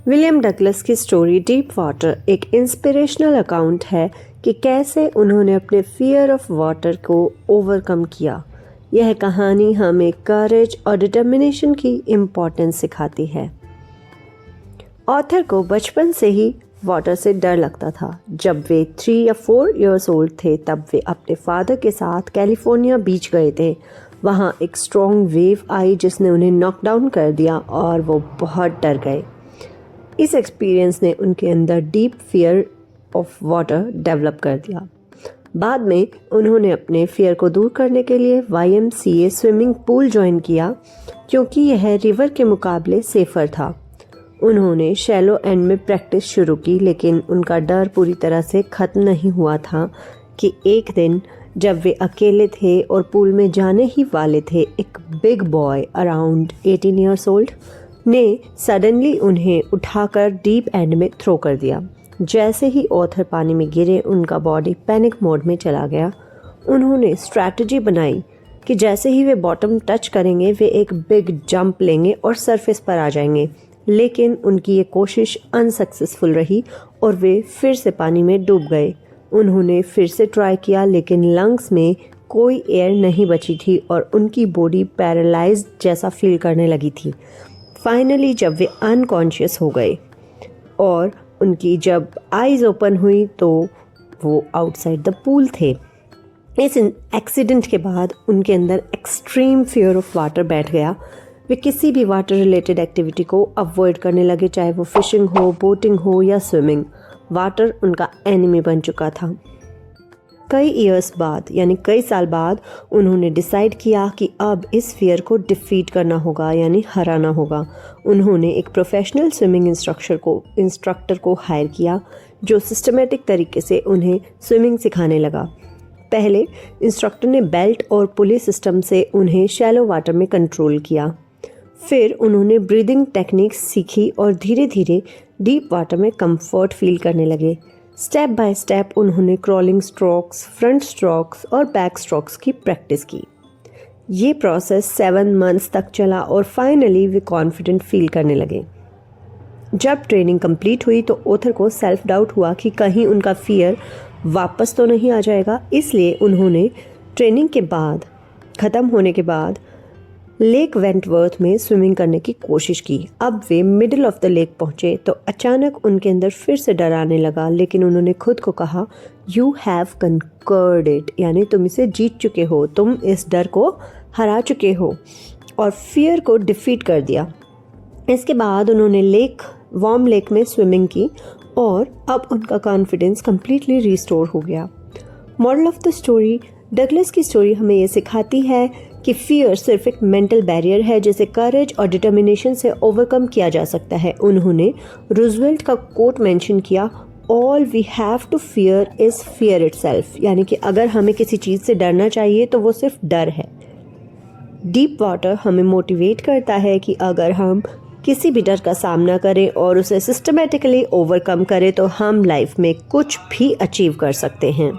William Douglas की story deep water एक inspirational account है कि कैसे उन्होंने अपने फियर ऑफ वाटर को ओवरकम किया। यह कहानी हमें करेज और डिटर्मिनेशन की इम्पोर्टेंस सिखाती है। ऑथर को बचपन से ही वाटर से डर लगता था। जब वे 3 या 4 इयर्स ओल्ड थे तब वे अपने फादर के साथ कैलिफोर्निया बीच गए थे। वहाँ एक स्ट्रॉन्ग वेव आई जिसने उन्हें नॉक डाउन कर दिया और वो बहुत डर गए। इस एक्सपीरियंस ने उनके अंदर deep fear of water develop कर दिया। बाद में उन्होंने अपने फियर को दूर करने के लिए YMCA स्विमिंग पूल ज्वाइन किया क्योंकि यह रिवर के मुकाबले सेफर था। उन्होंने शैलो एंड में प्रैक्टिस शुरू की, लेकिन उनका डर पूरी तरह से ख़त्म नहीं हुआ था कि एक दिन जब वे अकेले थे और पूल में जाने ही वाले थे, एक big boy around 18 years old ने सडनली उन्हें उठाकर डीप एंड में थ्रो कर दिया। जैसे ही ऑथर पानी में गिरे उनका बॉडी पैनिक मोड में चला गया। उन्होंने स्ट्रैटेजी बनाई कि जैसे ही वे बॉटम टच करेंगे वे एक बिग जंप लेंगे और सरफेस पर आ जाएंगे, लेकिन उनकी ये कोशिश अनसक्सेसफुल रही और वे फिर से पानी में डूब गए। उन्होंने फिर से ट्राई किया, लेकिन लंग्स में कोई एयर नहीं बची थी और उनकी बॉडी पैरालाइज्ड जैसा फील करने लगी थी। फाइनली जब वे अनकॉन्शियस हो गए और उनकी जब आईज ओपन हुई तो वो आउटसाइड द पूल थे। इस एक्सीडेंट के बाद उनके अंदर एक्सट्रीम फियर ऑफ वाटर बैठ गया। वे किसी भी वाटर रिलेटेड एक्टिविटी को अवॉइड करने लगे, चाहे वो फिशिंग हो, बोटिंग हो या स्विमिंग। वाटर उनका एनिमी बन चुका था। कई ईयर्स बाद यानी कई साल बाद उन्होंने डिसाइड किया कि अब इस फियर को डिफीट करना होगा यानी हराना होगा। उन्होंने एक प्रोफेशनल स्विमिंग इंस्ट्रक्टर को हायर किया जो सिस्टमेटिक तरीके से उन्हें स्विमिंग सिखाने लगा। पहले इंस्ट्रक्टर ने बेल्ट और पुली सिस्टम से उन्हें शैलो वाटर में कंट्रोल किया। फिर उन्होंने ब्रीदिंग टेक्निक्स सीखी और धीरे धीरे डीप वाटर में कंफर्ट फील करने लगे। स्टेप बाय स्टेप उन्होंने क्रॉलिंग स्ट्रोक्स, फ्रंट स्ट्रोक्स और बैक स्ट्रोक्स की प्रैक्टिस की। ये प्रोसेस 7 मंथ्स तक चला और फाइनली वे कॉन्फिडेंट फील करने लगे। जब ट्रेनिंग कंप्लीट हुई तो ऑथर को सेल्फ डाउट हुआ कि कहीं उनका फियर वापस तो नहीं आ जाएगा, इसलिए उन्होंने ट्रेनिंग के बाद ख़त्म होने के बाद लेक वेंटवर्थ में स्विमिंग करने की कोशिश की। अब वे मिडिल ऑफ द लेक पहुंचे तो अचानक उनके अंदर फिर से डर आने लगा, लेकिन उन्होंने खुद को कहा यू हैव कनकर्ड इट, यानी तुम इसे जीत चुके हो, तुम इस डर को हरा चुके हो और फियर को डिफीट कर दिया। इसके बाद उन्होंने वार्म लेक में स्विमिंग की और अब उनका कॉन्फिडेंस कम्प्लीटली रिस्टोर हो गया। Moral of the story, Douglas की स्टोरी हमें ये सिखाती है कि फियर सिर्फ एक मेंटल बैरियर है जिसे करेज और डिटर्मिनेशन से ओवरकम किया जा सकता है। उन्होंने रूजवेल्ट का कोट मेंशन किया, all we have to fear is fear itself, यानी कि अगर हमें किसी चीज़ से डरना चाहिए तो वो सिर्फ डर है। डीप वाटर हमें मोटिवेट करता है कि अगर हम किसी भी डर का सामना करें और उसे सिस्टमेटिकली ओवरकम करें तो हम लाइफ में कुछ भी अचीव कर सकते हैं।